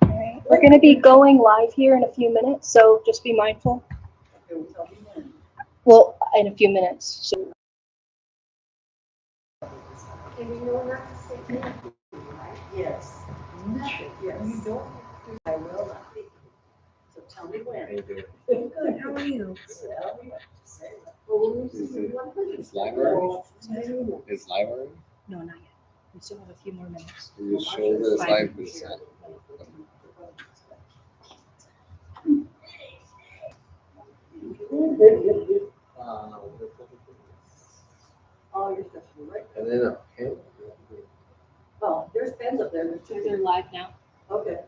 Alright, we're going to be going live here in a few minutes, so just be mindful. Well, in a few minutes. So. Yes. Nothing. Yes. You don't. I will not be. So tell me when. Good. How are you? Is library? Is library? No, not yet. We still have a few more minutes. Your shoulder is 5%. All your stuff, right? And then a pen. Oh, there's pens up there. There's So two. they're live now. Okay.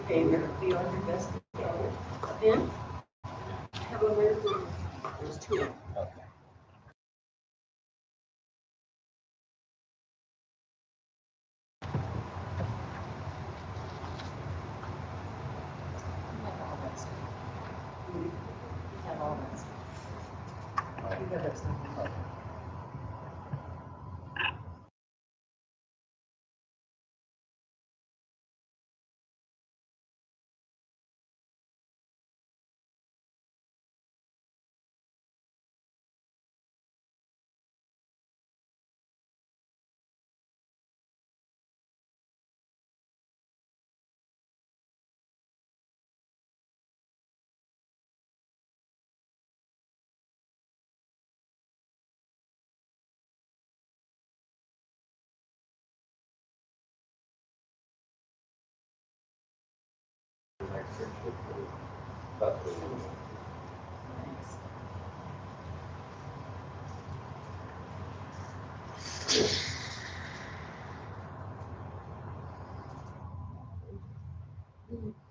Okay, you're gonna be on your desk. A pen? How about where there's two. Okay. You have all that stuff. You have that stuff.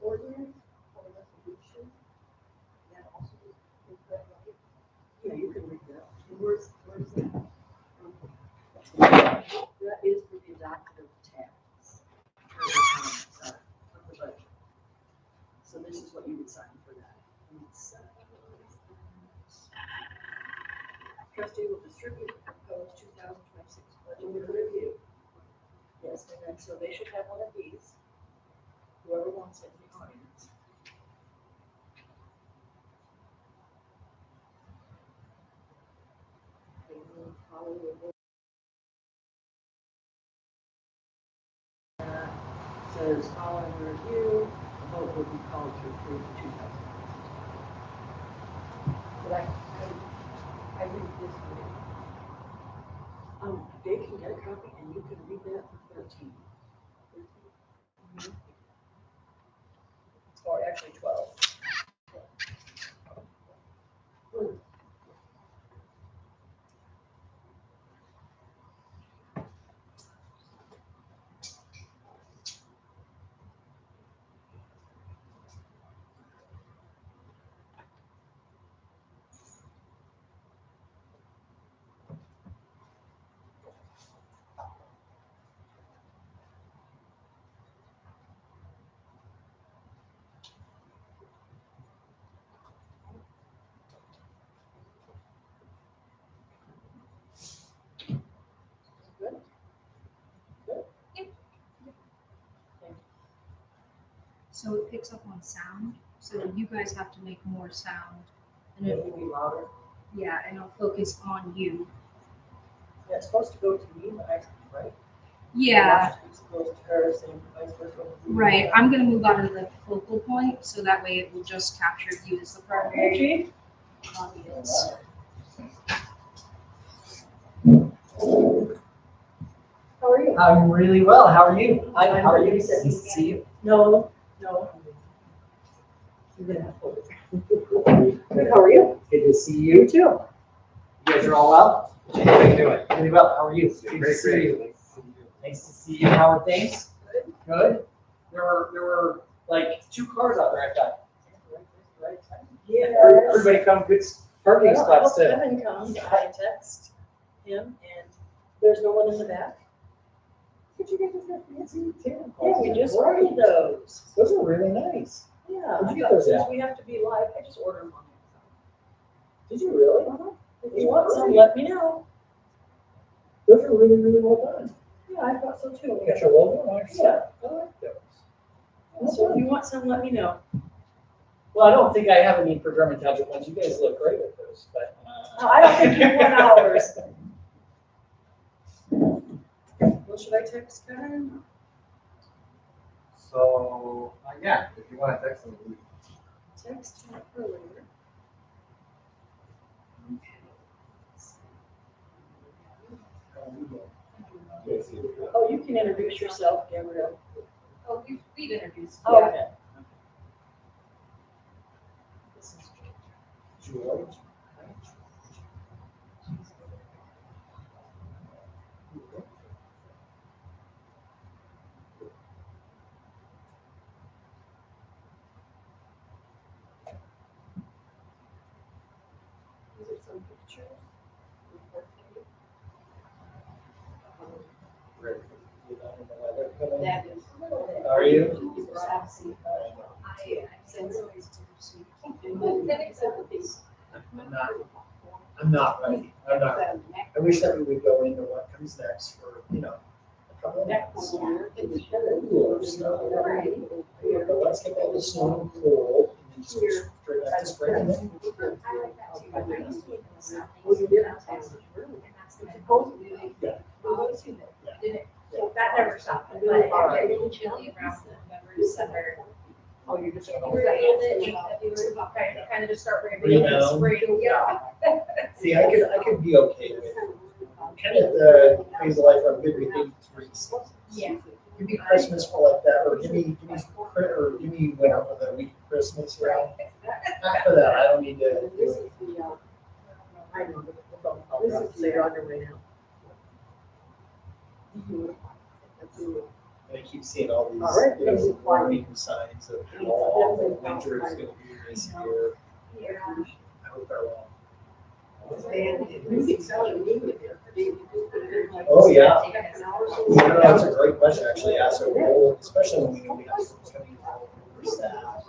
Ordinance or resolution. That also is that right? Yeah, you can read that. And where's that? That is for the adoption of tax. Sorry, of the budget. So this is what you would sign for that. Trustee will distribute the proposed 2026 budget review. Yes, and then so they should have one of these. Whoever wants it in the audience. They will follow the board. Says following the review, a vote will be called to approve the 2026 budget. But I read this one. They can get a copy and you can read that for 13. Or actually 12. Good? Good? So it picks up on sound. So you guys have to make more sound. And It it, will be louder. yeah, and it'll focus on you. Yeah, it's supposed to go to me, but I, right? Yeah, It's supposed to her, same vice versa. right. I'm going to move out of the focal point so that way it will just capture you as the primary audience. How are you? I'm really well. How are you? I'm How are you? really Nice good. to see you. No. You're gonna have to. Good, how are you? Good to see you too. You guys are all well? How are you doing? Really well. How are you? Good to see you. Nice to see you. How are things? Good. There were like 2 cars out there, I thought. Yeah. Everybody come good parking spots too. Kevin comes, I text him, and there's no one in the back. Did you get this fancy too? Yeah, we just ordered those. Those are really nice. Yeah, Where'd you get those since at? we have to be live, I just order them on Did you really? Amazon. If you want some, let me know. Those are really, really well done. Yeah, I thought so too. You got your logo on it? Yeah. I like those. So if you want some, let me know. Well, I don't think I have any for German Township ones. You guys look great with those, but. I don't think you want ours. Well, should I text Karen? So, yeah, if you want to text them, Text her earlier. Oh, you can introduce yourself, Gabrielle. Oh, we've introduced. Oh, okay. This is George. These are some pictures. That is. Are you? I send stories to pursue. I'm not ready. I'm not ready. I wish that we would go into what comes next for, a couple of minutes. Cooler stuff. But let's get all the snow and cold and then just go straight back to spring. And then Well, you did. Yeah. That never stopped. But it really chilly around November, December. Oh, you just. Kind of just start You know. spring. Yeah. See, I could be okay with kind of the phase of life I'm good with maybe 3 seasons. Yeah. Give me Christmas for like that, or give me winter for the week of Christmas, you know? After that, I don't need to. This is the, I know, this is the yonder right now. And I keep seeing all these, All right. warning signs of fall, winter is gonna be this year. I hope they're wrong. Oh, yeah. That's a great question, actually, yeah, so we'll, especially when we know we have folks coming for staff,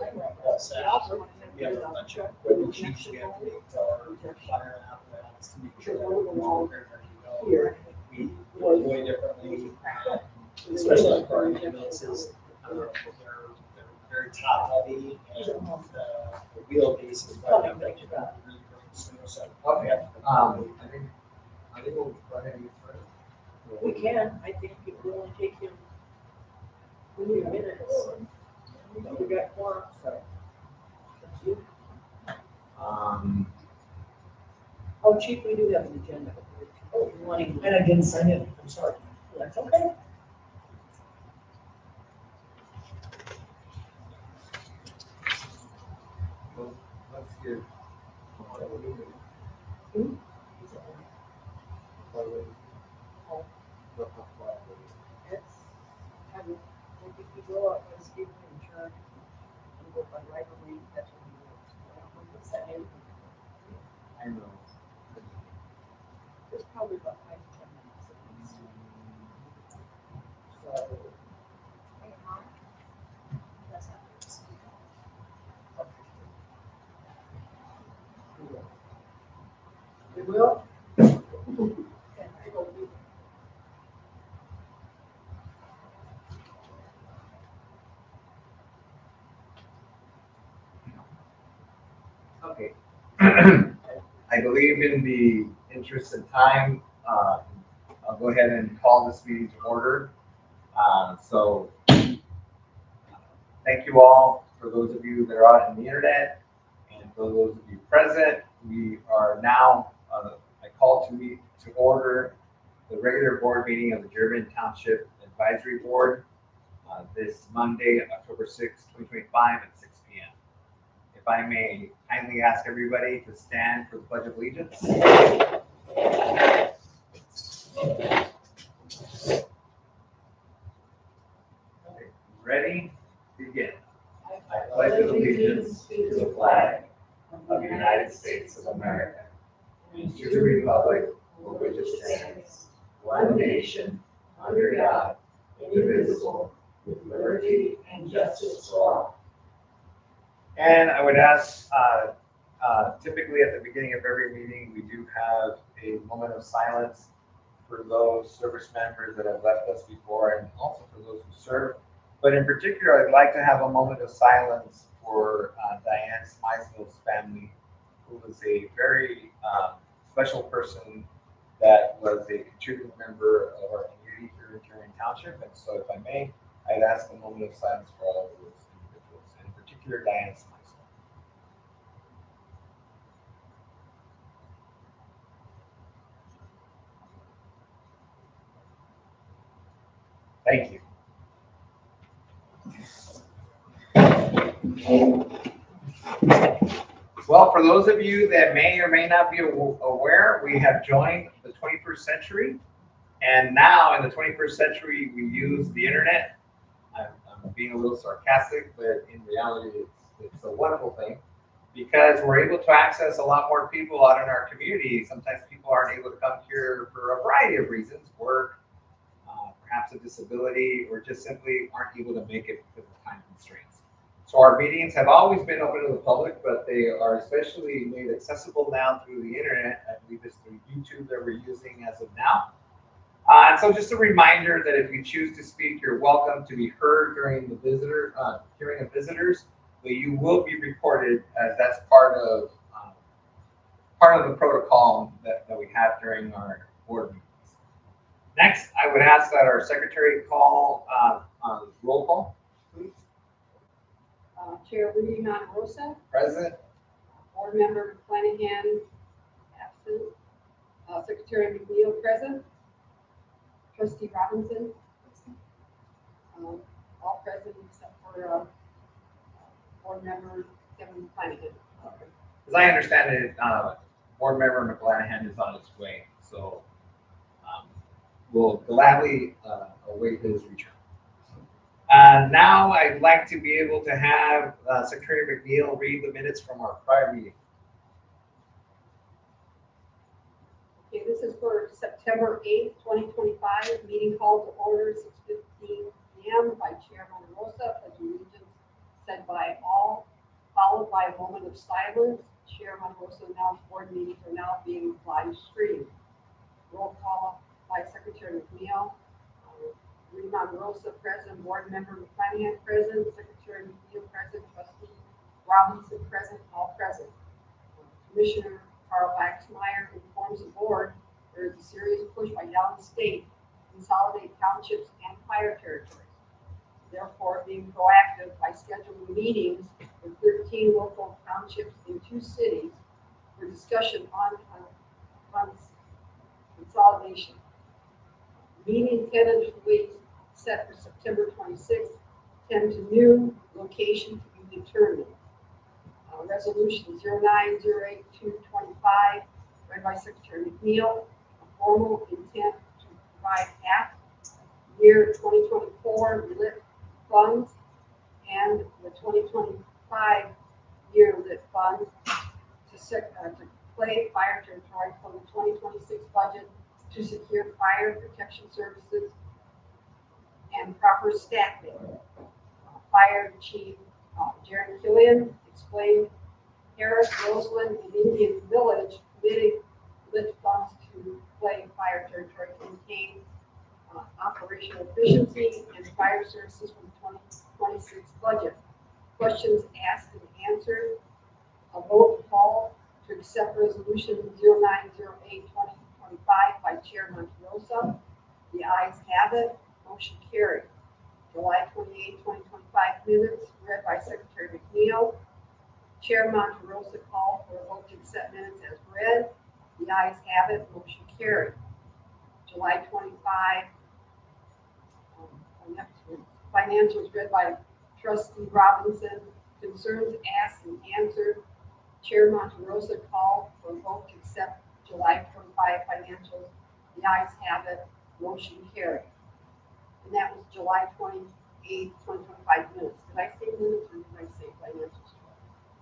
staff. We have a bunch of equipment chiefs, we have to make our fire apparatus to make sure that we're prepared, we deploy differently, especially like our ambulances. They're very top heavy, and the wheelbase is probably not making that really great snow, so. Okay. I think we'll go ahead and get started. We can, I think it will only take him 2 minutes. We got quorum, so. Oh, chief, we do have an agenda. Oh, you want to? And I didn't sign it, I'm sorry. That's okay. Well, let's get. It's, I think you go up and see him in charge. And go by right away, that's what he wants. What's that name? I know. It's probably about 5 to 10 minutes. So. That's not. We will. Okay. I believe in the interest of time, I'll go ahead and call this meeting to order. So thank you all for those of you that are out on the internet and for those of you present. We are now, I call to order the regular board meeting of the German Township Advisory Board this Monday, October 6, 2025 at 6 p.m. If I may kindly ask everybody to stand for the Pledge of Allegiance. Okay, ready? Begin. I pledge allegiance to the flag of the United States of America and to the republic for which it stands, one nation, under God, indivisible, with liberty and justice for all. And I would ask, typically at the beginning of every meeting, we do have a moment of silence for those service members that have left us before and also for those who serve. But in particular, I'd like to have a moment of silence for Diane Smysville's family, who was a very special person that was a contributing member of our community here in Township. And so if I may, I'd ask a moment of silence for all of those individuals, and in particular Diane Smysville. Thank you. Well, for those of you that may or may not be aware, we have joined the 21st century. And now in the 21st century, we use the internet. I'm being a little sarcastic, but in reality, it's a wonderful thing because we're able to access a lot more people out in our community. Sometimes people aren't able to come here for a variety of reasons, work, perhaps a disability, or just simply aren't able to make it because of time constraints. So our meetings have always been open to the public, but they are especially made accessible now through the internet. I believe it's through YouTube that we're using as of now. And so just a reminder that if you choose to speak, you're welcome to be heard during the hearing of visitors, but you will be recorded as that's part of the protocol that we have during our board meetings. Next, I would ask that our secretary call roll call, please. Chair Rudy Monterosa, Present. Board Member Flanagan, absent. Secretary McNeil, present. Trustee Robinson, all present except for Board Member Kevin Flanagan. As I understand it, Board Member McClanahan is on his way, so we'll gladly await his return. Now I'd like to be able to have Secretary McNeil read the minutes from our prior meeting. Okay, this is for September 8th, 2025, meeting called to order 6:15 p.m. by Chair Monterosa, pledge of allegiance said by all, followed by a moment of silence. Chair Monterosa announced board meetings are now being live streamed. Roll call by Secretary McNeil. Rudy Monterosa present, Board Member McClanahan present, Secretary McNeil present, Trustee Robinson present, all present. Commissioner Carl Baxmeyer informs the board there is a serious push by downstate to consolidate townships and fire territories. Therefore, being proactive by scheduling meetings with 13 local townships in 2 cities for discussion on consolidation. Meeting tentatively set for September 26th, 10 to noon, location to be determined. Resolution 09-08-225, read by Secretary McNeil, a formal intent to provide half year 2024 lit funds and the 2025 year lit funds to Clay Fire Territory for the 2026 budget to secure fire protection services and proper staffing. Fire Chief Jerry Killian explained Harris, Roseland, and Indian Village committed lit funds to Clay Fire Territory to maintain operational efficiency and fire services from the 2026 budget. Questions asked and answered. A vote call to accept resolution 09-08-2025 by Chair Monterosa. The ayes have it. Motion carried. July 28, 2025 minutes read by Secretary McNeil. Chair Monterosa called for a vote to accept minutes as read. The ayes have it. Motion carried. July 25. Financials read by Trustee Robinson. Concerns asked and answered. Chair Monterosa called for a vote to accept July 25 financials. The ayes have it. Motion carried. And that was July 28, 2025 minutes. Did I say minutes or did I say financials?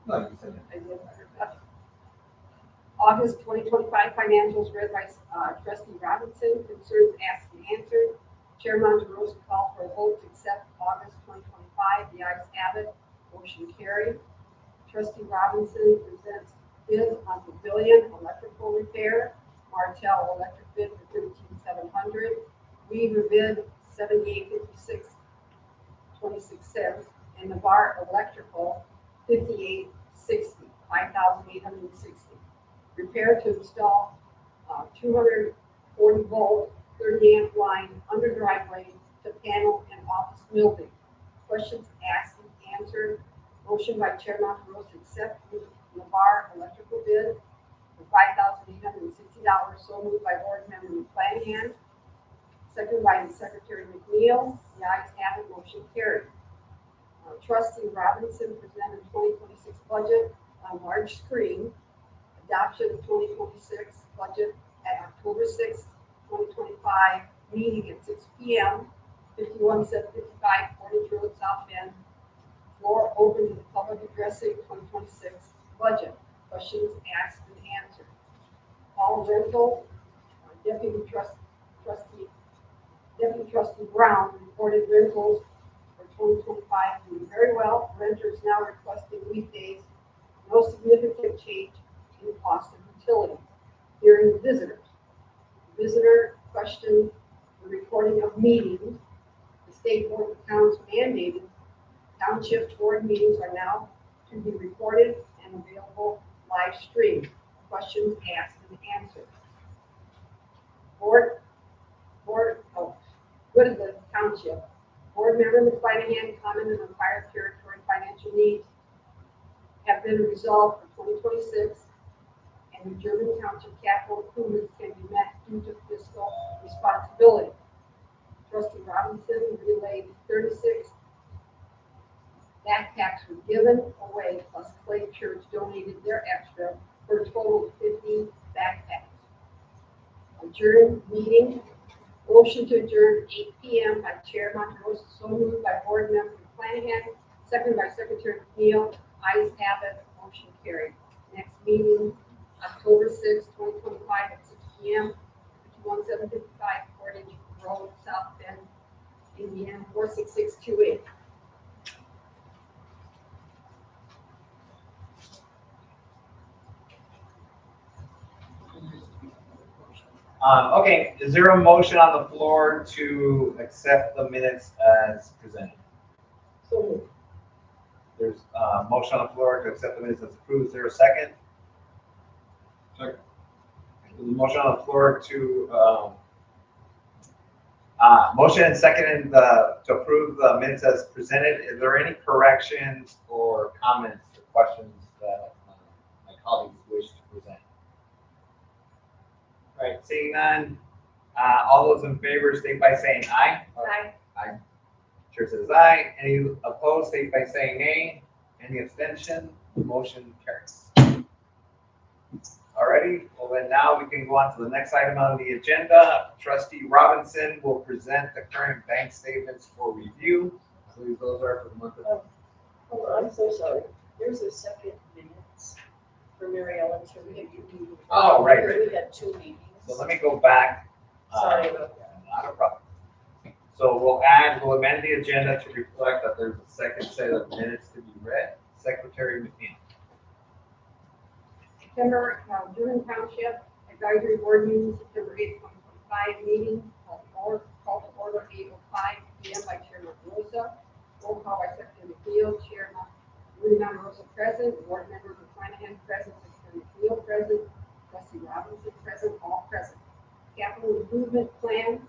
No, you said it. I did. August 2025 financials read by Trustee Robinson. Concerns asked and answered. Chair Monterosa called for a vote to accept August 2025. The ayes have it. Motion carried. Trustee Robinson presents bid on pavilion electrical repair. Martel electric bid for $13,700. Weaver bid $78.56, and Navarre electrical $58.60, $5,860. Repair to install 240 volt, 30 amp line under driveway to panel and office building. Questions asked and answered. Motion by Chair Montrose to accept Navarre electrical bid for $5,860. So moved by Board Member McClanahan. Second by the Secretary McNeil. The ayes have it, motion carried. Trustee Robinson presented 2026 budget on large screen. Adoption of 2026 budget at October 6, 2025, meeting at 6 p.m., 51-755 Portage Road, South Bend. Floor open to the public addressing 2026 budget. Questions asked and answered. All rental, Deputy Trustee Brown reported rentals for 2025 doing very well. Renters now requesting weekdays. No significant change in cost of utilities. Hearing visitors. Visitor questioned the recording of meetings. The State Board of Accounts mandated Township board meetings are now to be recorded and available live stream. Questions asked and answered. Good of the Township. Board Member McClanahan commented on fire territory financial needs have been resolved for 2026, and the German Township capital improvements can be met due to fiscal responsibility. Trustee Robinson relayed 36 backpacks were given away, plus Clay Church donated their extra for a total of 50 backpacks. Adjourned meeting. Motion to adjourn 8 p.m. by Chair Montrose, so moved by Board Member McClanahan, second by Secretary McNeil. Ayes have it, motion carried. Next meeting, October 6, 2025 at 6 p.m., 51755 Portage Road, South Bend, Indiana, 46628. Okay, is there a motion on the floor to accept the minutes as presented? So moved. There's a motion on the floor to accept the minutes as approved. Is there a second? Second. There's a motion on the floor to, motion and second to approve the minutes as presented. Is there any corrections or comments or questions that my colleagues wish to present? All right, seeing none, all those in favor state by saying aye. Aye. Aye. Chair says aye. Any opposed state by saying nay. Any abstention? Motion carries. Alrighty, well then now we can go on to the next item on the agenda. Trustee Robinson will present the current bank statements for review. I believe those are for the month of. Oh, I'm so sorry. There's a second minutes for Mary Ellen to review. Oh, right. We had 2 meetings. So let me go back. Sorry about that. Not a problem. So we'll amend the agenda to reflect that there's a second set of minutes to be read. Secretary McNeil. September, German Township Advisory Board meeting, September 8, 2025 meeting, call to order 8:05 p.m. by Chairman Rosa. Roll call by Secretary McNeil, Chairman Rudy Rosa present, Board Member McClanahan present, Secretary McNeil present, Trustee Robinson present, all present. Capital Improvement Plan.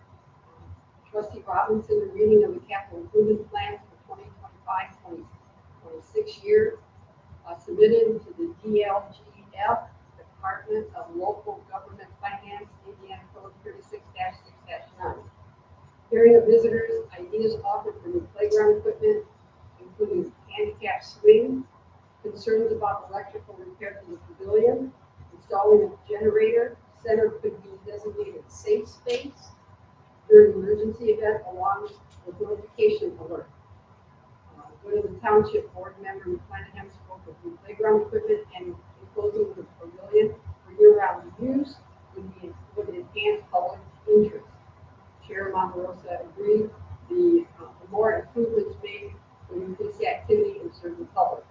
Trustee Robinson, the reading of the capital improvement plans for 2025-2026 year, submitted to the DLGF, Department of Local Government Finance, Indiana Code 36-6-9. Hearing of visitors, ideas offered for new playground equipment, including handicap swing, concerns about electrical repair to the pavilion, installing a generator, center could be designated safe space during emergency event along with notification alert. Go to the Township Board Member McClanahan spoke of new playground equipment and enclosing the pavilion for year-round use would enhance public interest. Chair Monterosa agreed the more improvements made would increase the activity and serve the public.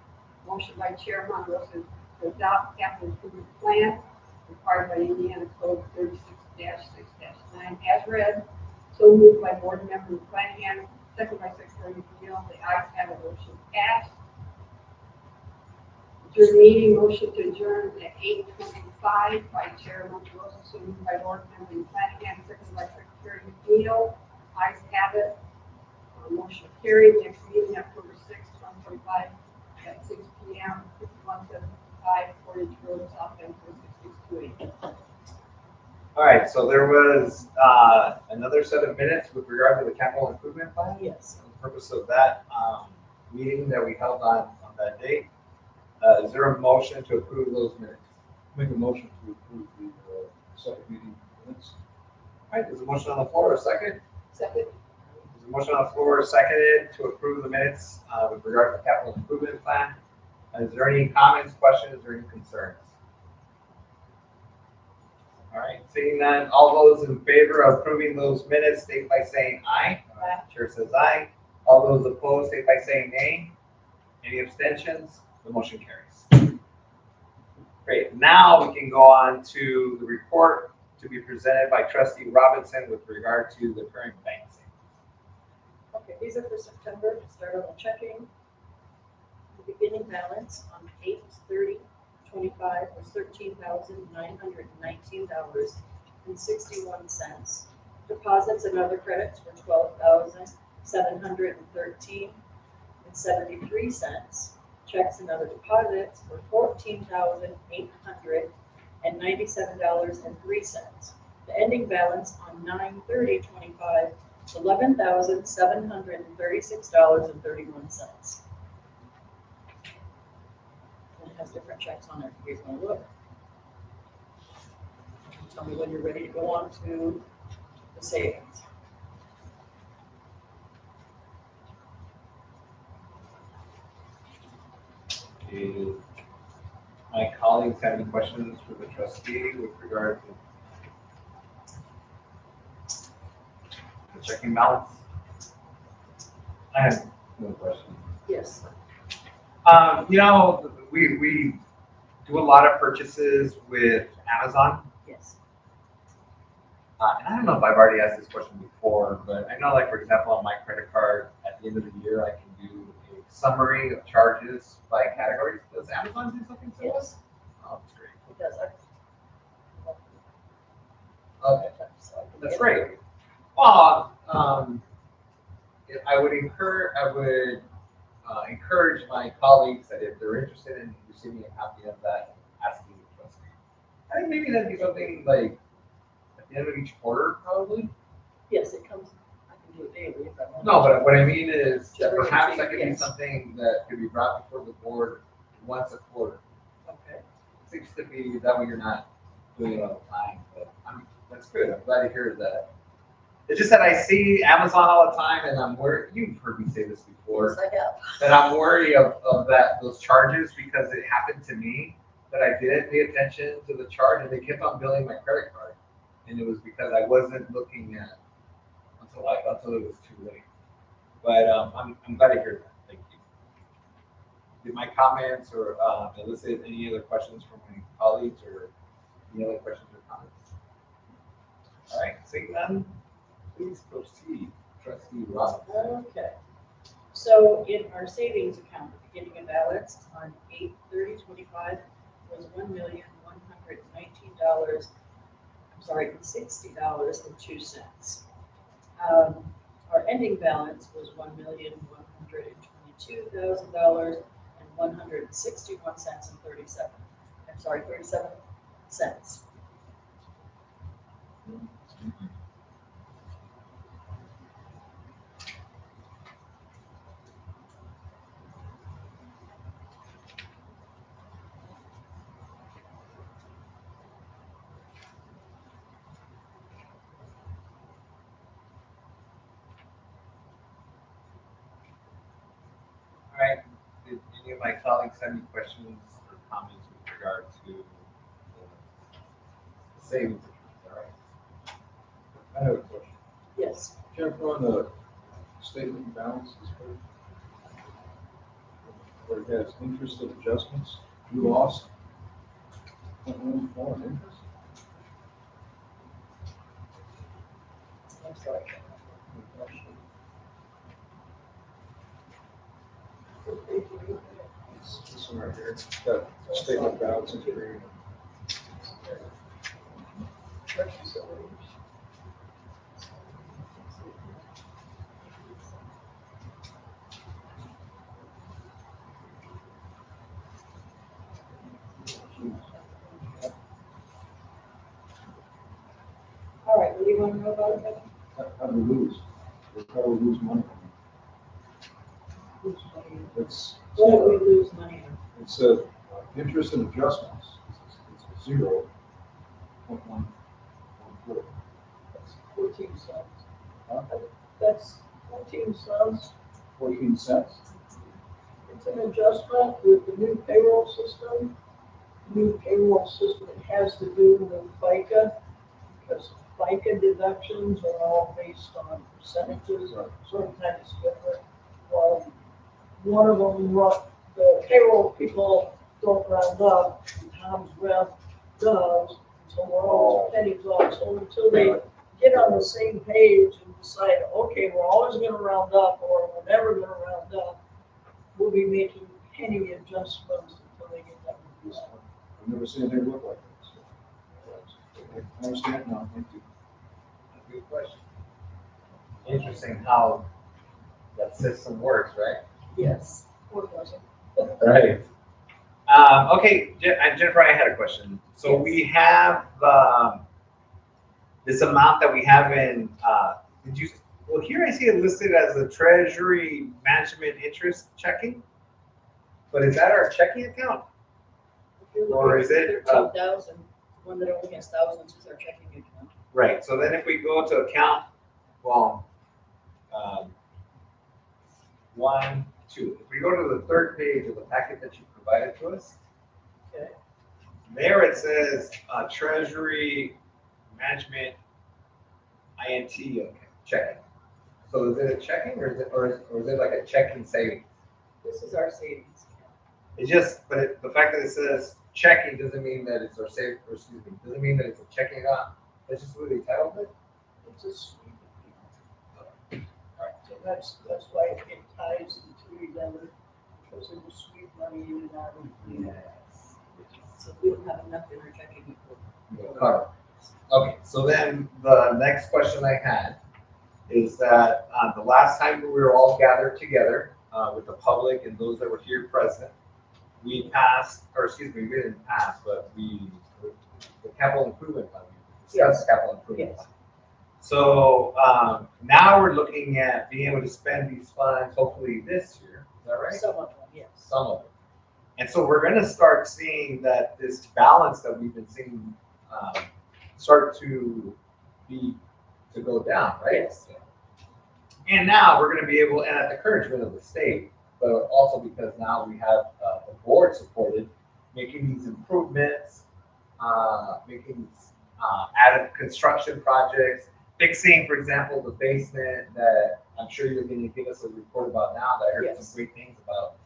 Motion by Chair Monroe to adopt capital improvement plan required by Indiana Code 36-6-9 as read. So moved by Board Member Flanagan, second by Secretary McNeil. The ayes have it, motion passed. Adjourn meeting, motion to adjourn at 8:25 by Chair Monroe, so moved by Board Member Flanagan, second by Secretary McNeil. Ayes have it. Motion carried. Next meeting, October 6th, 2025, at 6 p.m., 5175 Portage Road, South Bend, 46628. All right, so there was another set of minutes with regard to the capital improvement plan. Yes. For the purpose of that meeting that we held on that date, is there a motion to approve those minutes? Make a motion to approve the second meeting minutes. All right, there's a motion on the floor, a second? Second. There's a motion on the floor, seconded, to approve the minutes with regard to the capital improvement plan. Is there any comments, questions, or any concerns? All right, seeing none, all those in favor of approving those minutes, state by saying aye. Aye. Chair says aye. All those opposed, state by saying nay. Any abstentions? The motion carries. Great, now we can go on to the report to be presented by Trustee Robinson with regard to the current bank statement. Okay, these are for September. To start on the checking. The beginning balance on 8/30/25 was $13,919.61. Deposits and other credits were $12,713.73. Checks and other deposits were $14,897.03. The ending balance on 9/30/25 was $11,736.31. And it has different checks on it, if you want to look. Tell me when you're ready to go on to the savings. Do my colleagues have any questions for the trustee with regard to the checking balance? I have no questions. Yes. We do a lot of purchases with Amazon. Yes. And I don't know if I've already asked this question before, but I know, like, for example, on my credit card, at the end of the year, I can do a summary of charges by categories. Does Amazon do something similar? Yes. Oh, that's great. Because Okay, that's great. Well, I would encourage my colleagues that if they're interested in receiving a copy of that, asking the trustee. I think maybe that'd be something like at the end of each quarter, probably. Yes, it comes, I can do it daily if I want. No, but what I mean is that Every perhaps week, that could be yes. something that could be brought before the board once a quarter. Okay. Seems to be that way you're not doing it all the time, but that's good. I'm glad to hear that. It's just that I see Amazon all the time, and I'm worried. You've heard me say this before. Yes, I have. That I'm worried of those charges because it happened to me that I didn't pay attention to the charge, and they kept on billing my credit card, and it was because I wasn't looking at until it was too late. But I'm glad to hear that. Thank you. Did my comments or elicit any other questions from my colleagues or any other questions or comments? All right, seeing none, please proceed, Trustee Robinson. Okay. So in our savings account, the beginning balance on 8/30/25 was $1,119.60.02. Our ending balance was $1,122,161.37. I'm sorry, 37 cents. All right, did any of my colleagues have any questions or comments with regard to the savings account? All right. I have a question. Yes. Jennifer, on the statement of balances, where it has interest and adjustments, you lost. Foreign interest. I'm sorry. This one right here, that statement of balance is green. All right, what do you want to know about it? How do we lose? How do we lose money? Lose money. It's, What do we lose money on? it's interest and adjustments. It's 0.114. 14 cents. Huh? That's 14 cents. 14 cents. It's an adjustment with the new payroll system. New payroll system, it has to do with FICA, because FICA deductions are all based on percentages, or sometimes different. Well, one of them, the payroll people don't round up, and Tom's rep does, so we're always pennies off, so until they get on the same page and decide, okay, we're always gonna round up, or we're never gonna round up, we'll be making penny adjustments until they get that reduced. I've never seen anything look like this. I understand now, thank you. Good question. Interesting how that system works, right? Yes. Or doesn't. Right. Okay, Jennifer, I had a question. So we have this amount that we have in, well, here I see it listed as the Treasury Management Interest Checking. But is that our checking account? Or is it, 13,000, one that only has thousands is our checking account. Right, so then if we go to account, well, 1, 2, if we go to the third page of the packet that you provided to us, Okay. there it says Treasury Management INT checking. So is it a checking or is it like a checking savings? This is our savings account. It's just, but the fact that it says checking doesn't mean that it's our save, or excuse me, doesn't mean that it's a checking account. That's just what they titled it. It's a sweep account. So that's why it ties the two together, because it will sweep money in and out of the. Yes. So we don't have enough in our checking account. Cover. Okay, so then the next question I had is that the last time we were all gathered together with the public and those that were here present, we passed, or excuse me, we didn't pass, but the capital improvement plan, we discussed the capital improvement plan. So now we're looking at being able to spend these funds hopefully this year. Is that right? Some of them, yes. Some of them. And so we're going to start seeing that this balance that we've been seeing start to go down, right? Yes. And now we're going to be able, and at the encouragement of the state, but also because now we have the board supported making these improvements, making these added construction projects, fixing, for example, the basement that I'm sure you're going to give us a report about now that I heard Yes. some great things about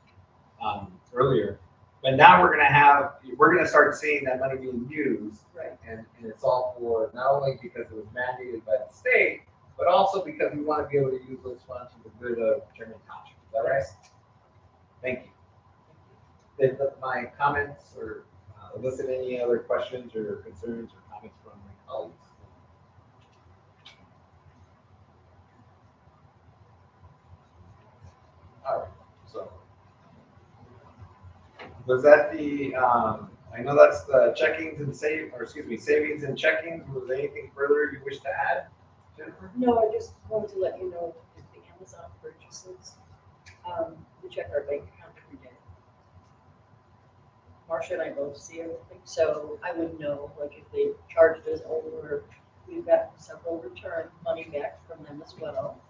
earlier. But now we're going to start seeing that money being used. Right. And it's all for, not only because it was mandated by the state, but also because we want to be able to use those funds for the good of German Township. Is that right? Thank you. Did my comments or elicit any other questions or concerns or comments from my colleagues? All right, so. Was that the, I know that's the checkings and savings and checkings. Was there anything further you wish to add, Jennifer? No, I just wanted to let you know that the Amazon purchases, we check our bank account every day. Marcia and I both see everything, so I would know, like, if they charged us over, we've gotten several return money back from them as well,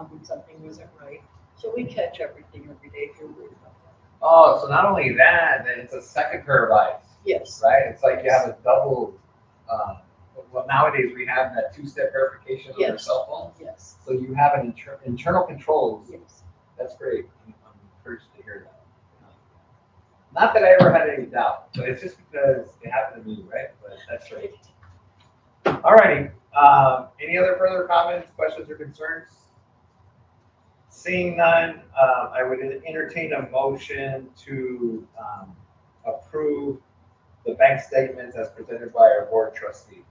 when something wasn't right. So we catch everything every day if you're worried about that. Oh, so not only that, then it's a second pair of eyes, Yes, right? It's like you have a double, well, nowadays we have that two-step verification on your Yes. cell phone. yes, So you have an internal controls. yes. That's great. I'm encouraged to hear that. Not that I ever had any doubt, but it's just because it happened to me, right? But that's right. Alrighty, any other further comments, questions, or concerns? Seeing none, I would entertain a motion to approve the bank statements as presented by our board trustee.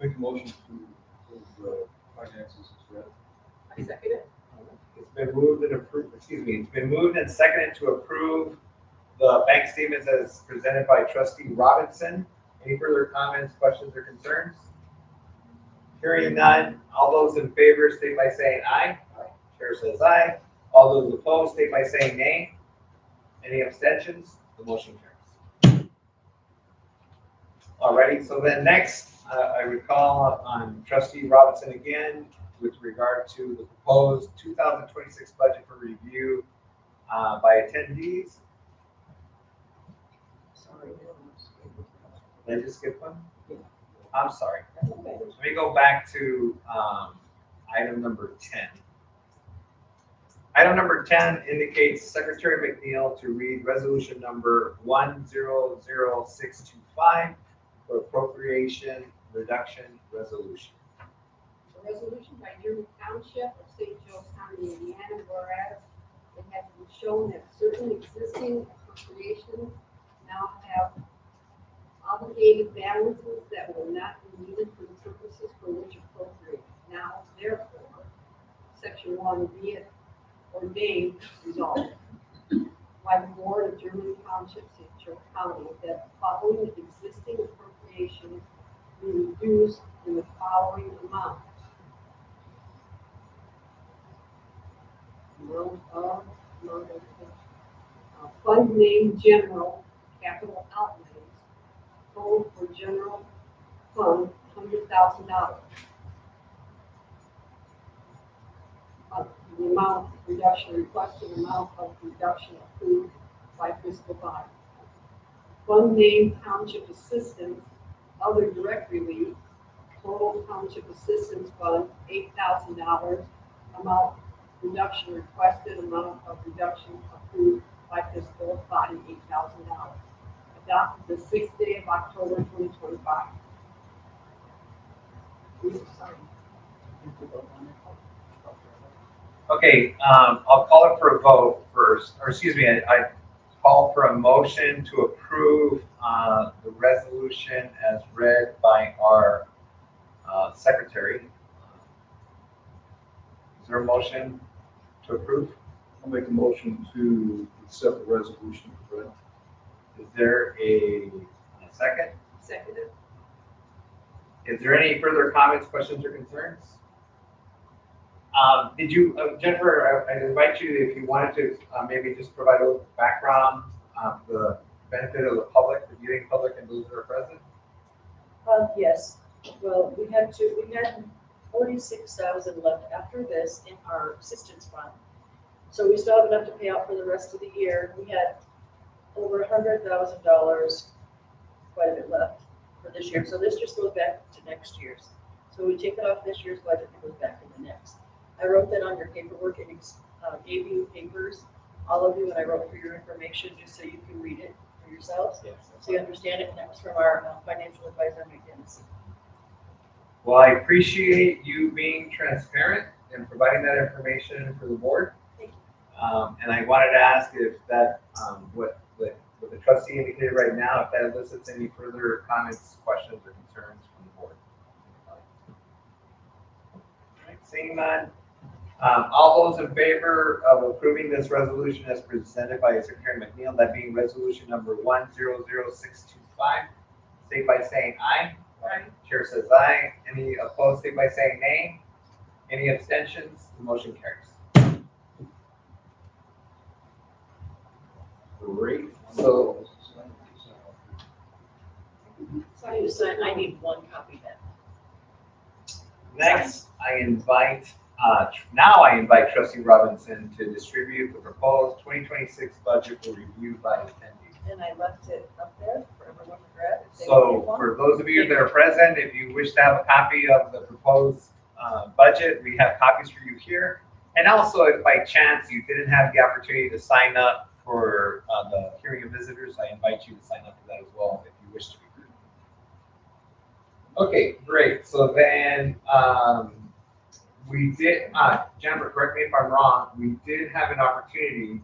Make a motion to approve the finances as read. I second it. It's been moved and approved, it's been moved and seconded to approve the bank statements as presented by trustee Robinson. Any further comments, questions, or concerns? Hearing none, all those in favor state by saying aye. Chair says aye. All those opposed state by saying nay. Any abstentions? The motion carries. Alrighty, so then next, I would call on trustee Robinson again with regard to the proposed 2026 budget for review by attendees. Sorry. Did I just skip one? I'm sorry. That's okay. Let me go back to item number 10. Item number 10 indicates Secretary McNeil to read resolution number 100625 for appropriation reduction resolution. A resolution by Dearborn Township of St. Joe's County, Indiana, whereas it has been shown that certain existing appropriations now have obligated balances that will not be needed for the purposes for which appropriated. Now, therefore, section 1, be it ordained, resolved by the Board of Dearborn Township, St. Joe County, that the following existing appropriations be reduced in the following amount. Fund name general capital outlays, total for general fund, $100,000. The amount reduction requested, amount of reduction approved by fiscal body. Fund name township assistance, other direct relief, total township assistance fund, $8,000. Amount reduction requested, amount of reduction approved by fiscal body, $8,000. Adopted the 6th day of October, 2025. Sorry. Okay, I'll call it for a vote first, or excuse me, I call for a motion to approve the resolution as read by our secretary. Is there a motion to approve? I'll make a motion to accept the resolution as read. Is there a second? Seconded. Is there any further comments, questions, or concerns? Did you, Jennifer, I invite you, if you wanted to, maybe just provide a little background, the benefit of the public, the viewing public, and those that are present? Yes, well, we had 46,000 left after this in our assistance fund. So we still have enough to pay out for the rest of the year. We had over $100,000, quite a bit left for this year. So this just goes back to next year's. So we take it off this year's budget and it goes back in the next. I wrote that on your paperwork and gave you papers, all of you, and I wrote for your information just so you can read it for yourselves. Yes. So you understand it, and that was from our financial advisor, McDennison. Well, I appreciate you being transparent and providing that information for the board. Thank you. And I wanted to ask if that, what the trustee indicated right now, if that elicits any further comments, questions, or concerns from the board. All right, seeing none, all those in favor of approving this resolution as presented by Secretary McNeil, that being resolution number 100625, state by saying aye. Aye. Chair says aye. Any opposed, state by saying nay. Any abstentions? The motion carries. Great. So So you sign, I need one copy then. next, I invite trustee Robinson to distribute the proposed 2026 budget for review by attendees. And I left it up there for everyone to grab. if they So want one. for those of you that are present, if you wish to have a copy of the proposed budget, we have copies for you here. And also, if by chance you didn't have the opportunity to sign up for the hearing of visitors. I invite you to sign up for that as well if you wish to be heard. Okay, great. So then we did, Jennifer, correct me if I'm wrong, we did have an opportunity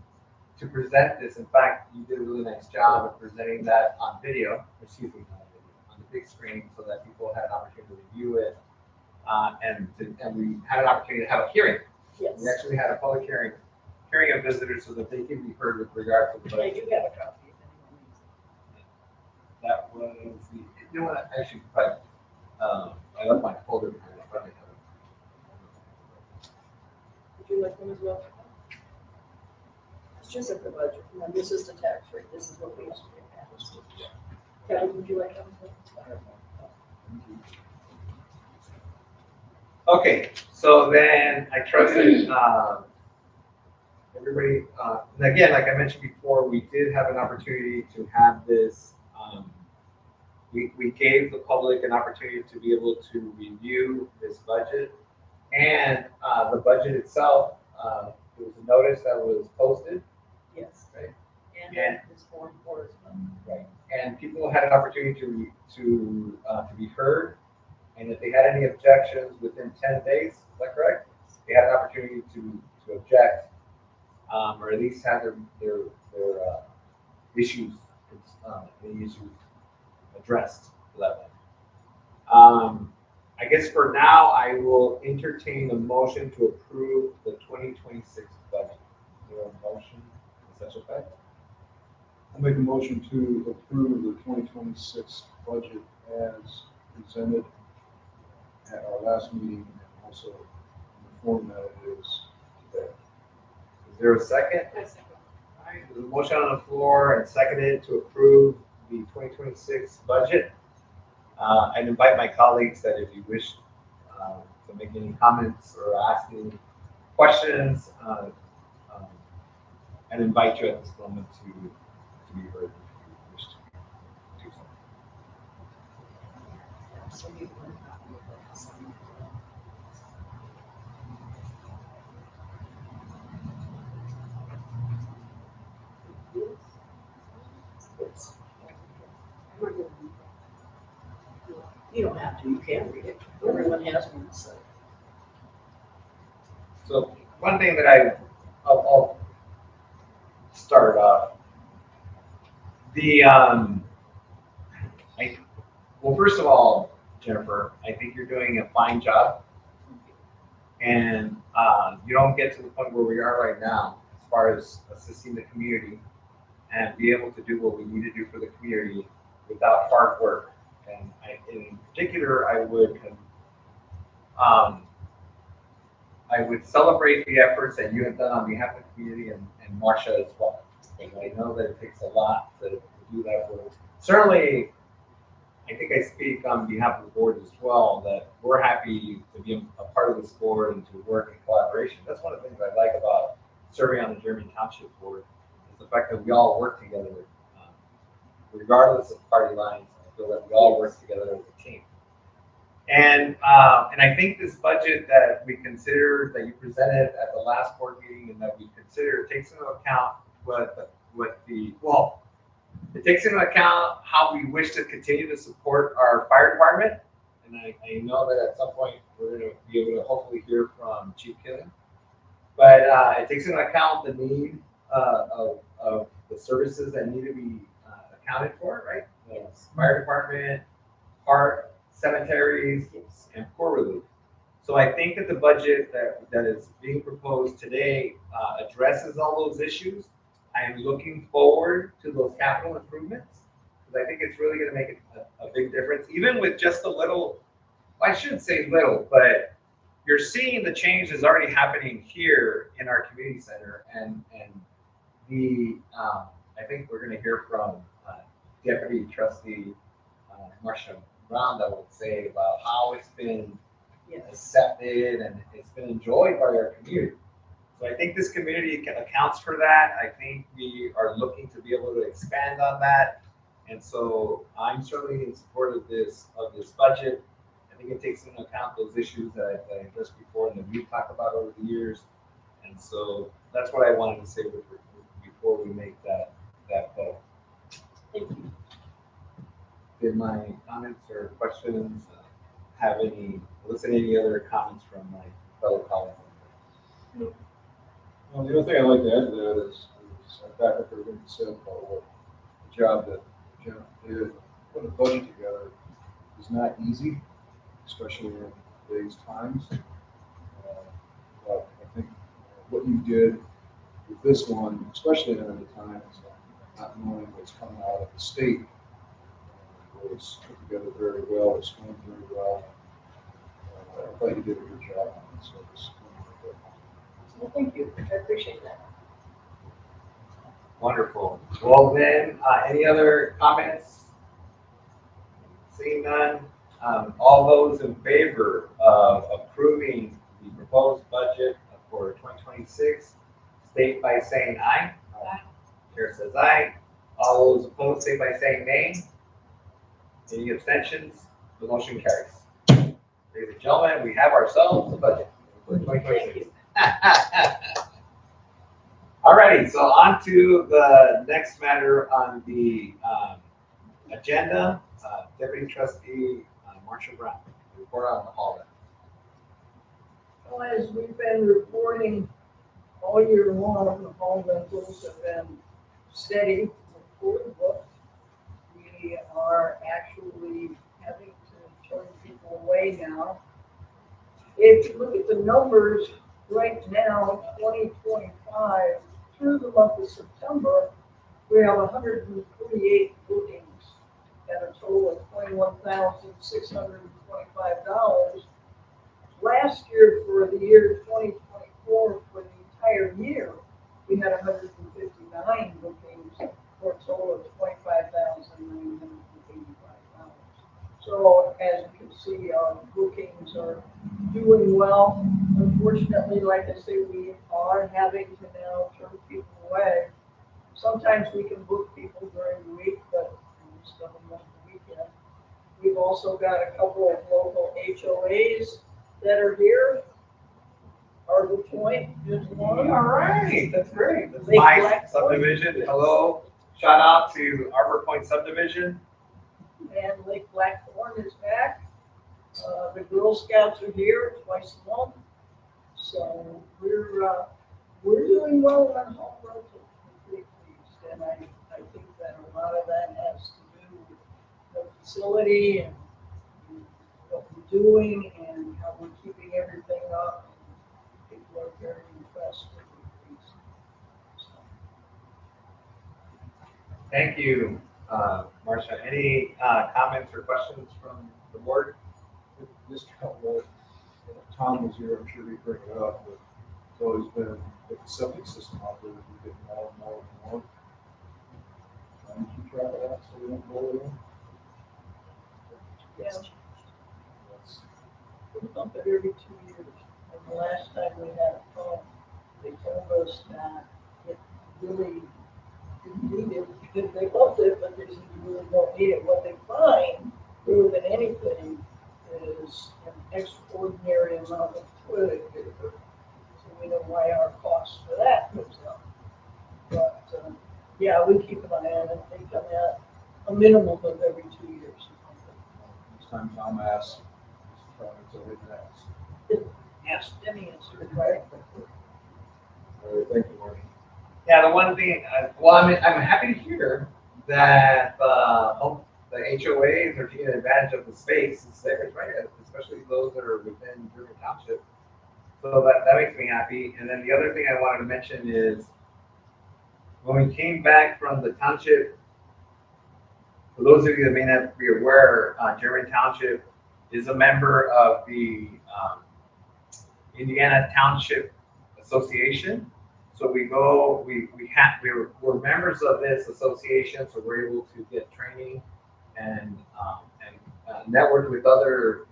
to present this. In fact, you did a really nice job of presenting that on video, excuse me, on the big screen so that people had an opportunity to review it. And we had an opportunity to have a hearing. Yes. We actually had a public hearing of visitors so that they can be heard with regard to the I budget. do have a copy if anyone needs it. That was the, you know what, actually, probably, I left my folder behind. I probably have it. Would you like one as well? It's just like the budget, and then this is the tax rate, this is what we used to pay. Kelly, would you like one as well? Okay, so then I trust that everybody, and again, like I mentioned before, we did have an opportunity to have this. We gave the public an opportunity to be able to review this budget, and the budget itself. There was a notice that was posted, Yes. right? And this form for as well. Right. And people had an opportunity to be heard, and if they had any objections within 10 days, is that correct? They had an opportunity to object, or at least have their issues, any issues addressed for that one. I guess for now, I will entertain a motion to approve the 2026 budget. Is there a motion to such effect? I'll make a motion to approve the 2026 budget as presented at our last meeting and also in the form that it is today. Is there a second? All right, there's a motion on the floor and seconded to approve the 2026 budget. I'd invite my colleagues that if you wish to make any comments or ask any questions, I'd invite you at this moment to be heard if you wish to do so. So you want a copy of that. You don't have to, you can read it. Everyone has one, so. So one thing that I'll start off. Well, first of all, Jennifer, I think you're doing a fine job, and you don't get to the point where we are right now as far as assisting the community and be able to do what we need to do for the community without hard work. And in particular, I would celebrate the efforts that you have done on behalf of the community and Marcia as well. And I know that it takes a lot to do that work. Certainly, I think I speak on behalf of the board as well, that we're happy to be a part of this board and to work in collaboration. That's one of the things I like about serving on the German Township board, is the fact that we all work together, regardless of party lines. I feel that we all work together as a team. And I think this budget that we consider, that you presented at the last board meeting and that we consider, takes into account it takes into account how we wish to continue to support our fire department. And I know that at some point we're going to be able to hopefully hear from Chief Killian. But it takes into account the need of the services that need to be accounted for, right? Yes. Fire department, park, cemeteries, and poor relief. So I think that the budget that is being proposed today addresses all those issues. I am looking forward to those capital improvements because I think it's really going to make a big difference, even with just a little. Well, I shouldn't say little, but you're seeing the changes already happening here in our community center, and I think we're going to hear from Deputy Trustee Marcia Brown that will say about how it's been accepted and it's been enjoyed by our community. So I think this community accounts for that. I think we are looking to be able to expand on that. And so I'm certainly in support of this budget. I think it takes into account those issues that I addressed before and that we've talked about over the years. And so that's what I wanted to say with you before we make that vote. Thank you. Did my comments or questions have elicit any other comments from my fellow colleagues? Well, the other thing I'd like to add to that is back up everything you said about what the job that Jeff did, putting a budget together is not easy, especially in today's times. But I think what you did with this one, especially at the times, not knowing what's coming out of the state, was put together very well, explained very well. I thought you did a good job on it, so it's Well, thank you. I appreciate that. Wonderful. Well then, any other comments? Seeing none, all those in favor of approving the proposed budget for 2026, state by saying aye. Aye. Chair says aye. All those opposed, say by saying nay. Any abstentions? The motion carries. Ladies and gentlemen, we have ourselves a budget for 2026. Alrighty, so on to the next matter on the agenda. Deputy Trustee Marcia Brown, report on the hall. Well, as we've been reporting all year long, the hall rentals have been steady, fully booked. We are actually having to turn people away now. If you look at the numbers right now, 2025, through the month of September, we have 148 bookings at a total of $21,625. Last year, for the year 2024, for the entire year, we had 159 bookings for a total of $25,985. So as you can see, our bookings are doing well. Unfortunately, like I say, we are having to now turn people away. Sometimes we can book people during the week, but we just don't want the weekend. We've also got a couple of local HOAs that are here. Arbor Point is one. All right, that's great. That's Lake my Blackthorn. subdivision. Hello, shout out to Arbor Point subdivision. And Lake Blackthorn is back. The Girl Scouts are here twice a month. So we're doing well on home rental. We're pretty pleased. And I think that a lot of that has to do with the facility and what we're doing and how we're keeping everything up. People are very impressed with these. Thank you, Marcia. Any comments or questions from the board? Just a couple of, Tom was here, I'm sure he'd bring it up, but it's always been with the septic system out there, we're getting more and more and more. Trying to keep track of that so we don't blow it in. Yeah, That's, we bump it every 2 years. And the last time we had a pump, they told us that it really didn't need it. They bumped it, but they said you really don't need it. What they find, more than anything, is an extraordinary amount of toilet paper. So we know why our cost for that goes up. But, yeah, we keep an eye on it. They come out a minimum of every 2 years. each time Tom asks, he's trying to hit that. Ask any answer, right? All right, thank you, Marcia. Yeah, the one thing, I'm happy to hear that the HOAs are taking advantage of the space that's there, right? Especially those that are within German Township. So that makes me happy. And then the other thing I wanted to mention is when we came back from the township, for those of you that may not be aware, German Township is a member of the Indiana Township Association. So we're members of this association, so we're able to get training and network with other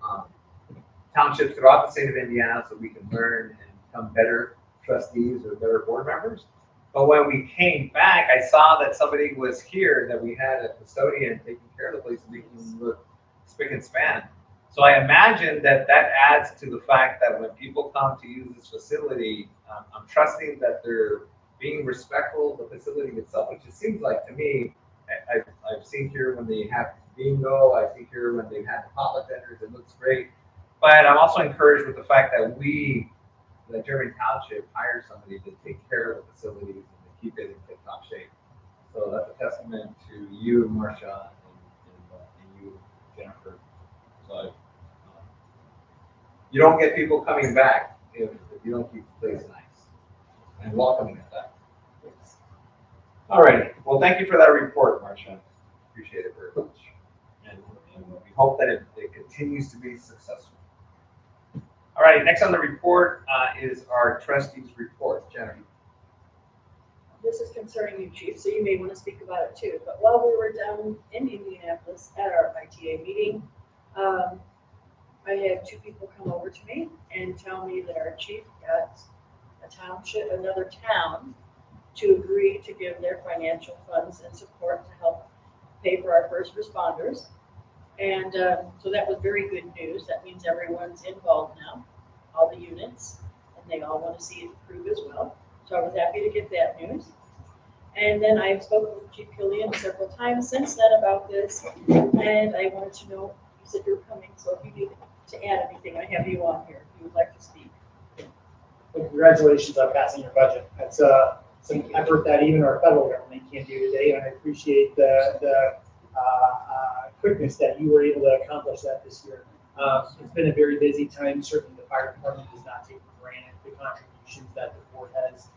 townships throughout the state of Indiana, so we can learn and become better trustees or better board members. But when we came back, I saw that somebody was here, that we had a custodian taking care of the place, making it look spick and span. So I imagine that adds to the fact that when people come to use this facility, I'm trusting that they're being respectful of the facility itself, which it seems like to me, I've seen here when they have bingo, I've seen here when they've had the potluck dinners, it looks great. But I'm also encouraged with the fact that we, the German Township, hire somebody to take care of the facilities and to keep it in tip-top shape. So that's a testament to you, Marcia, and you, Jennifer. So you don't get people coming back if you don't keep the place nice and welcoming at that. All right. Well, thank you for that report, Marcia. Appreciate it very much. And we hope that it continues to be successful. All right. Next on the report is our trustees report. Jennifer. This is concerning you, Chief, so you may want to speak about it too. But while we were down in Indianapolis at our ITA meeting, I had two people come over to me and tell me that our chief got a township, another town, to agree to give their financial funds and support to help pay for our first responders. And so that was very good news. That means everyone's involved now, all the units, and they all want to see it through as well. So I was happy to get that news. And then I've spoken with Chief Killian several times since then about this, and I wanted to know, you said you're coming, so if you need to add anything, I have you on here, if you would like to speak. Well, congratulations on passing your budget. That's some effort that even our federal government can't do today, and I appreciate the quickness that you were able to accomplish that this year. It's been a very busy time. Certainly, the fire department does not take for granted the contributions that the board has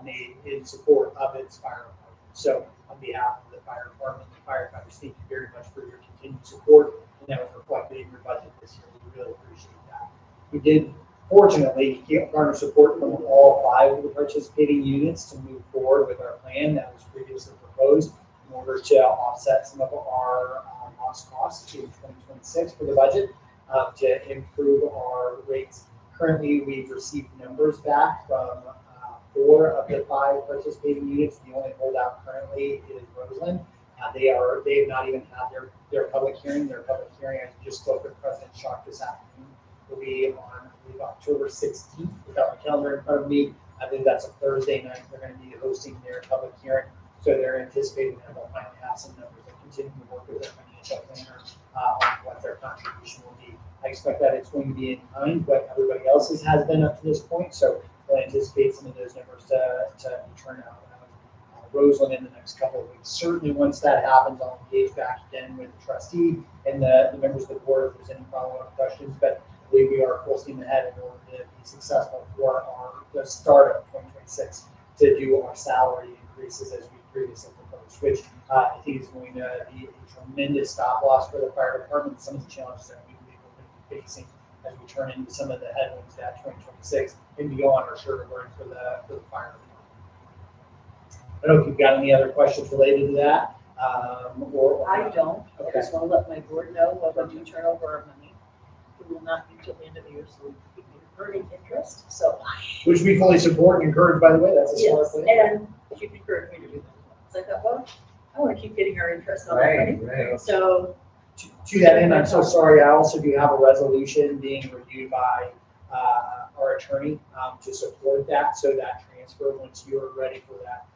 made in support of its fire department. So, on behalf of the fire department, the firefighters, thank you very much for your continued support, and that was reflected in your budget this year. We really appreciate that. We did, fortunately, garner support from all 5 of the participating units to move forward with our plan that was previously proposed in order to offset some of our lost costs in 2026 for the budget to improve our rates. Currently, we've received numbers back from 4 of the 5 participating units. The only holdout currently is Roseland. They have not even had their public hearing. Their public hearing, I just spoke with President Schock this afternoon, will be on, I believe, October 16th. Without my calendar in front of me, I think that's a Thursday night. They're going to be hosting their public hearing. So they're anticipating that they'll finally have some numbers and continue to work with their financial planner on what their contribution will be. I expect that it's going to be in kind what everybody else's has been up to this point. So we'll anticipate some of those numbers to turn out. Roseland in the next couple of weeks. Certainly, once that happens, I'll engage back again with the trustee and the members of the board if there's any follow-up questions. But I believe we are full steam ahead in order to be successful for the start of 2026 to do our salary increases as we previously proposed, which I think is going to be a tremendous stop loss for the fire department. Some of the challenges that we believe we're going to be facing as we turn into some of the headwinds that 2026 and beyond are sure to learn for the fire department. I don't know if you've got any other questions related to that. Or I don't. I Okay. just want to let my board know when we turn over our money, it will not be till the end of the year, so we keep earning interest. So, Which we fully support and encourage, by the way. That's a smart yes, thing. and you can encourage me to do that. So I thought, well, I want to keep getting our interest on our money. Right. So, To that end, I'm so sorry. I also do have a resolution being reviewed by our attorney to support that. So that transfer, once you're ready for that,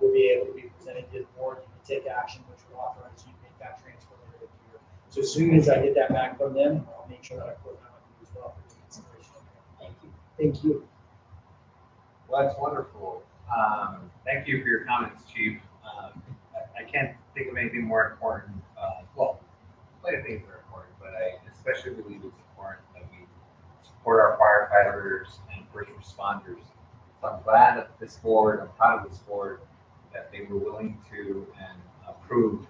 will be able to be presented to the board. You can take action, which will authorize you to make that transfer later this year. So as soon as I get that back from them, I'll make sure that I put that on you as well for your consideration. thank you. Thank you. Well, that's wonderful. Thank you for your comments, Chief. I can't think of anything more important. Well, plenty of things that are important, but I especially believe it's important that we support our firefighters and first responders. So I'm glad that this board, I'm proud of this board, that they were willing to and approve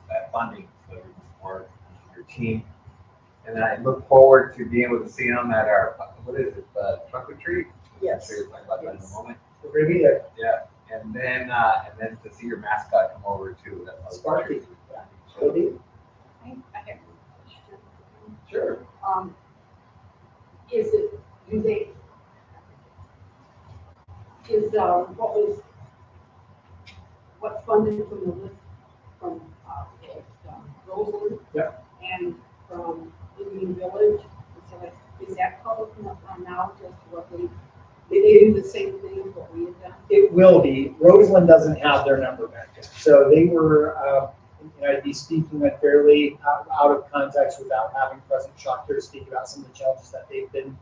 that funding so we can support your team. And then I look forward to being able to see them at our, what is it, trunk or treat? Yes. I'm sure you'll talk about that in a Yes. moment. We're going to be there. Yeah, and then to see your mascot come over too. That's Sparky. We'll be. I have a question. Sure. Is it, do they, what's funded from the lift from, Roseland? Yep. And from Indian Village, so is that public now just what they do the same thing, but will be. Roseland doesn't have their number back yet. So they were, I'd be speaking unfairly out of context without having President Shock here to speak about some of the challenges that they've been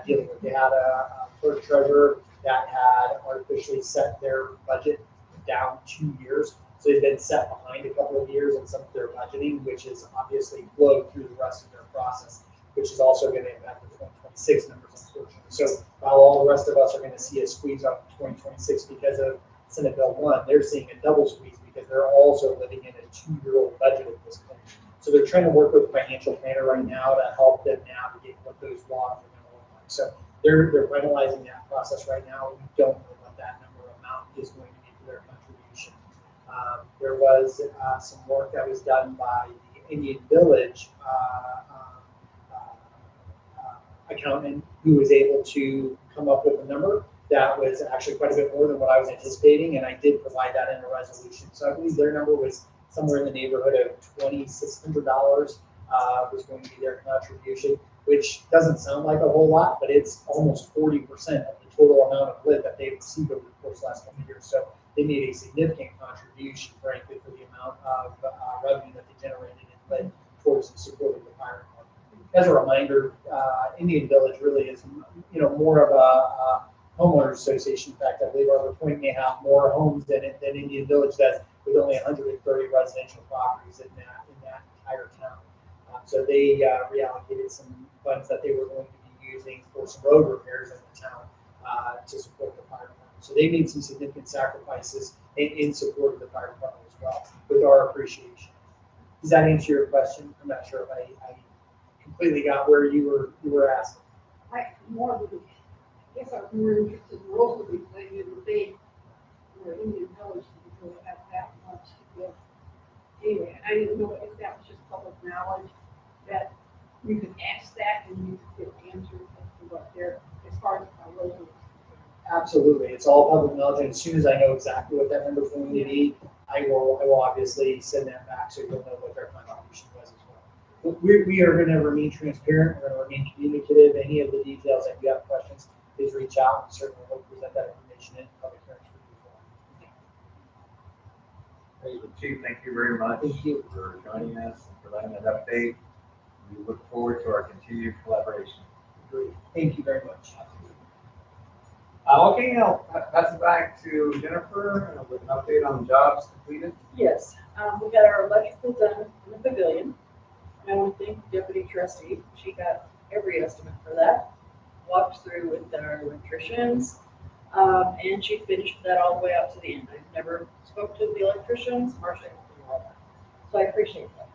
dealing with. They had a clerk treasurer that had artificially set their budget down 2 years. So they've been set behind a couple of years in some of their budgeting, which is obviously flowed through the rest of their process, which is also going to impact the 2026 numbers, unfortunately. So while all the rest of us are going to see a squeeze on 2026 because of Senate Bill 1, they're seeing a double squeeze because they're also living in a 2-year-old budget at this point. So they're trying to work with a financial planner right now to help them navigate what those laws are going to look like. So they're finalizing that process right now. We don't know what that number amount is going to be for their contribution. There was some work that was done by the Indian Village accountant who was able to come up with a number that was actually quite a bit more than what I was anticipating, and I did provide that in a resolution. So I believe their number was somewhere in the neighborhood of $2,600 was going to be their contribution, which doesn't sound like a whole lot, but it's almost 40% of the total amount of lit that they've received over the course of the last couple of years. So they made a significant contribution, frankly, for the amount of revenue that they generated and led towards the support of the fire department. As a reminder, Indian Village really is, more of a homeowners association. In fact, I believe Arbor Point may have more homes than Indian Village does, with only 130 residential properties in that entire town. So they reallocated some funds that they were going to be using for some road repairs in the town to support the fire department. So they made some significant sacrifices in support of the fire department as well, with our appreciation. Does that answer your question? I'm not sure if I completely got where you were asking. I guess I was more interested in Rosalie thing, and they were Indian Village, didn't really have that much to give. Anyway, I didn't know if that was just public knowledge, that you could ask that and you could get answers as to what they're, as far as Rosalie. Absolutely, it's all public knowledge, and as soon as I know exactly what that number is going to be, I will obviously send that back so you'll know what their contribution was as well. We are going to remain transparent, we're going to remain communicative. Any of the details that you have questions, please reach out, and certainly we'll present that information in public hearings for you as well. Chief, thank you very much Thank you for joining us and providing that update. We look forward to our continued collaboration. Great. Thank you very much. Okay, I'll pass it back to Jennifer with an update on jobs completed. Yes, we got our electrical done in the pavilion. I want to thank the deputy trustee. She got every estimate for that. Walked through with our electricians, and she finished that all the way up to the end. I've never spoke to the electricians. Marcia did all that. So I appreciate that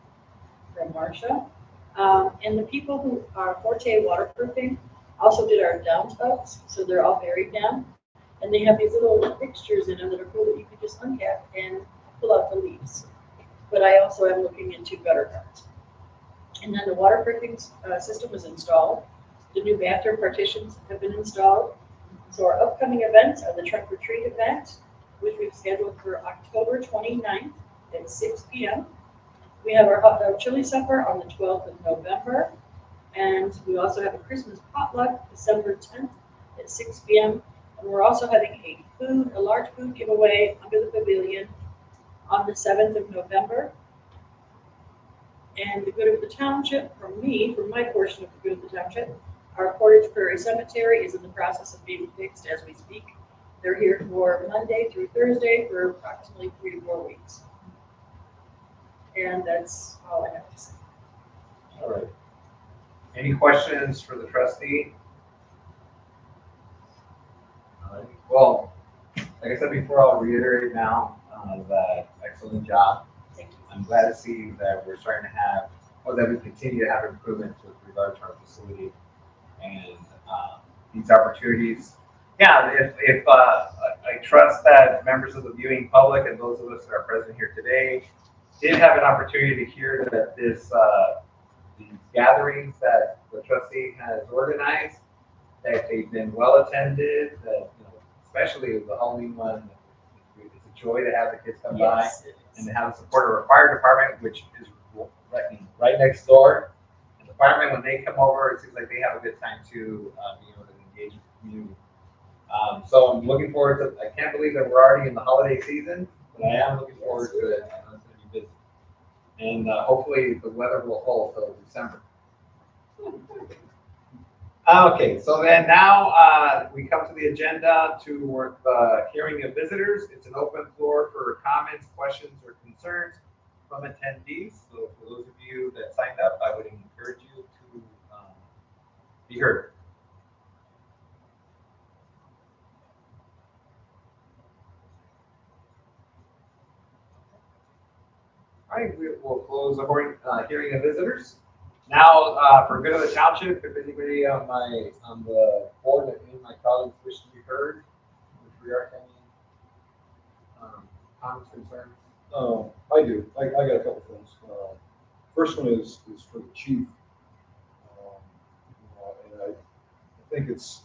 from Marcia. And the people who are Forte waterproofing also did our downtubs, so they're all buried down. And they have these little fixtures in them that are cool that you can just uncap and pull out the leaves. But I also am looking into gutter guards. And then the waterproofing system was installed. The new bathroom partitions have been installed. So our upcoming events are the trunk or treat event, which we've scheduled for October 29th at 6 p.m. We have our hot dog chili supper on the 12th of November. And we also have a Christmas potluck December 10th at 6 p.m. And we're also having a large food giveaway under the pavilion on the 7th of November. And the good of the township, for my portion of the good of the township, our Portage Prairie Cemetery is in the process of being fixed as we speak. They're here for Monday through Thursday for approximately 3 to 4 weeks. And that's all I have to say. All right. Any questions for the trustee? All right. Well, like I said before, I'll reiterate now that excellent job. Thank you. I'm glad to see that we're starting to have, or that we continue to have improvements with regard to our facility and these opportunities. Yeah, if I trust that members of the viewing public and those of us that are present here today did have an opportunity to hear that these gatherings that the trustee has organized, that they've been well attended, that especially the Halloween one, it's a joy to have the kids come by and to have the support of our fire department, which is right next door. And the firemen, when they come over, it seems like they have a good time too, being able to engage with the community. So I'm looking forward to, I can't believe that we're already in the holiday season, but I am looking forward to it. I know it's gonna be busy. And hopefully the weather will hold till December. Okay, so then now we come to the agenda to work the hearing of visitors. It's an open floor for comments, questions, or concerns from attendees. So for those of you that signed up, I would encourage you to be heard. All right, we will close the hearing of visitors. Now, for good of the township, if anybody on the board and any of my colleagues wish to be heard with regard to any comments, concerns. I do. I got a couple things. First one is for the chief. And I think it's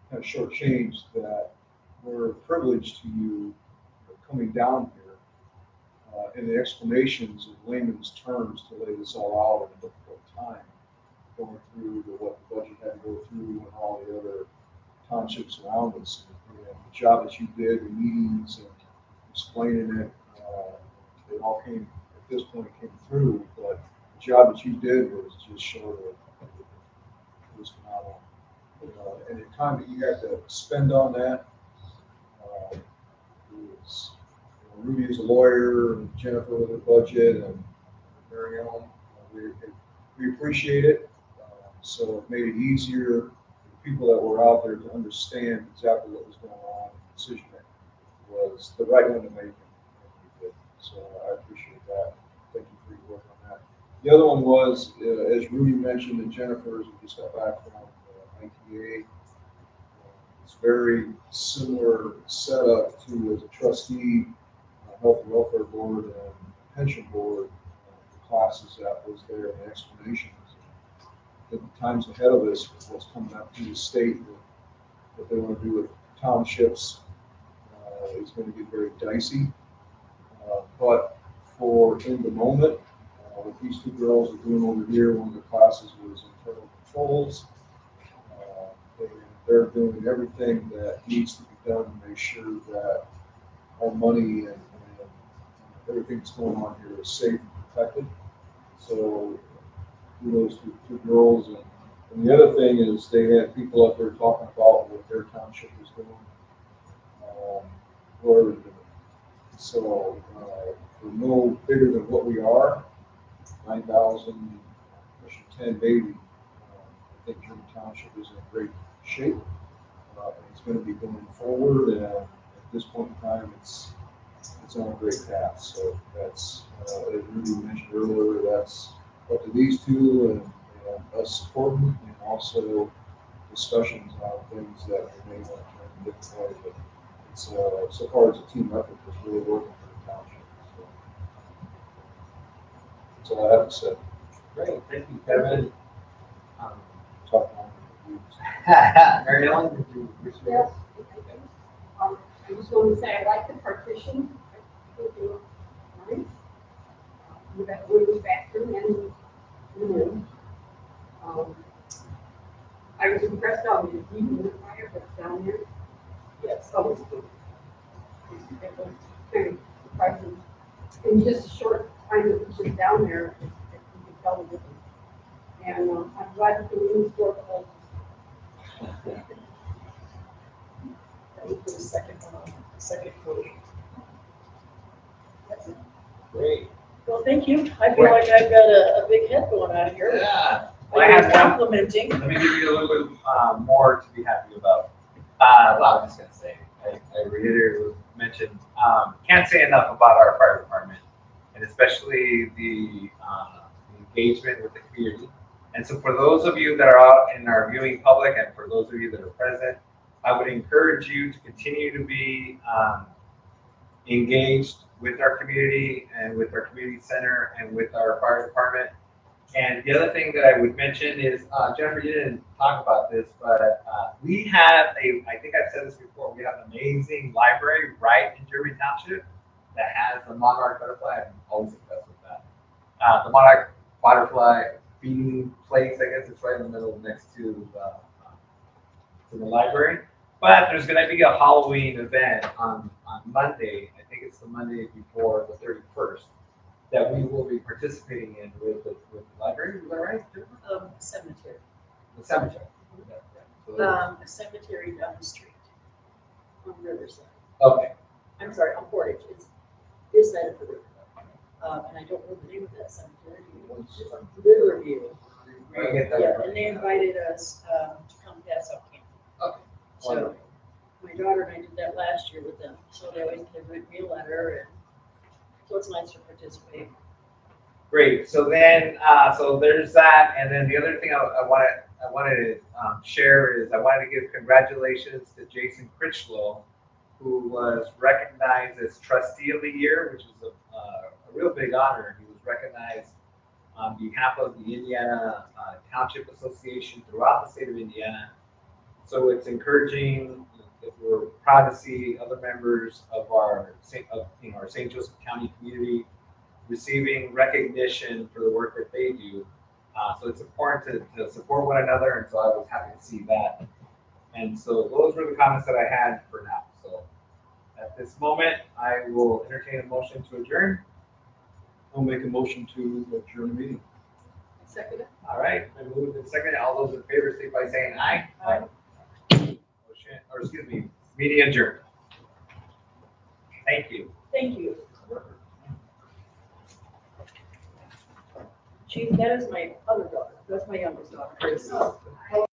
kind of shortchanged that we're privileged to you coming down here in the explanations in layman's terms to lay this all out in a difficult time, going through what the budget had to go through and all the other townships around us. And the job that you did, the meetings and explaining it, it all came, at this point, came through, but the job that you did was just short of, it was phenomenal. And the time that you had to spend on that, was, Ruby is a lawyer, and Jennifer with her budget, and Mary Ellen, we appreciate it. So it made it easier for the people that were out there to understand exactly what was going on. The decision was the right one to make. So I appreciate that. Thank you for your work on that. The other one was, as Ruby mentioned, and Jennifer, as we just got back from ITA, it's very similar setup to as a trustee, health and welfare board and pension board, the classes that was there and the explanations. The times ahead of us with what's coming up through the state, what they want to do with townships is going to get very dicey. But for in the moment, what these two girls are doing over here, one of the classes was internal controls. And they're doing everything that needs to be done to make sure that our money and everything that's going on here is safe and protected. So kudos to two girls. And the other thing is they had people up there talking about what their township is doing, where they're doing. So we're no bigger than what we are, 9,000, pushing 10 baby. I think German Township is in great shape. It's going to be going forward, and at this point in time, it's on a great path. So that's, as Rudy mentioned earlier, that's up to these two and us supporting, and also discussions on things that we may want to turn in different ways. But it's, so far as a team effort, it's really working for the township. So that's all I have to say. Great, thank you, Kevin. Talk on the Mary Ellen, did you wish to? Yes. I just want to say I like the partition. I think they look nice. With that wood bathroom and the room. I was impressed on the dehumidifier that's down there. Yes. So it was very surprising. In just a short time that it was just down there, you could tell the difference. And I'm glad that the new store closed. That was the second vote. That's it. Great. Well, thank you. I feel like I've got a big head going on here. Yeah. Well, I have one. complimenting. Let me give you a little bit more to be happy about. Well, I'm just going to say, I reiterate what mentioned. Can't say enough about our fire department, and especially the engagement with the community. And so for those of you that are out in our viewing public, and for those of you that are present, I would encourage you to continue to be engaged with our community and with our community center and with our fire department. And the other thing that I would mention is, Jennifer, you didn't talk about this, but we have I think I've said this before, we have an amazing library right in German Township that has a monarch butterfly. I'm always impressed with that. The monarch butterfly feeding place, I guess it's right in the middle next to the library. But there's gonna be a Halloween event on Monday, I think it's the Monday before the 31st, that we will be participating in with the library, is that right? Cemetery. The cemetery. So- A cemetery down the street on Riverside. Okay, I'm sorry, on Portage. It's this side of the river. And I don't know the name of that cemetery. Riverview. I get that. Yeah, and they invited us, to come pass out candy. Okay. So my daughter and I did that last year with them. So they always write me a letter and so it's nice to participate. Great, so then, so there's that, and then the other thing I wanted to share is I wanted to give congratulations to Jason Critchlow, who was recognized as Trustee of the Year, which is a real big honor. He was recognized on behalf of the Indiana Township Association throughout the state of Indiana. So it's encouraging that we're proud to see other members of our St. Joseph County community receiving recognition for the work that they do. So it's important to support one another, and so I was happy to see that. And so those were the comments that I had for now. So at this moment, I will entertain a motion to adjourn. I'll make a motion to adjourn the meeting. Second. All right, I moved and seconded. All those in favor, state by saying aye. Aye. Motion, or excuse me, meeting adjourned. Thank you. Thank you. Chief, that is my other daughter. That's my youngest daughter.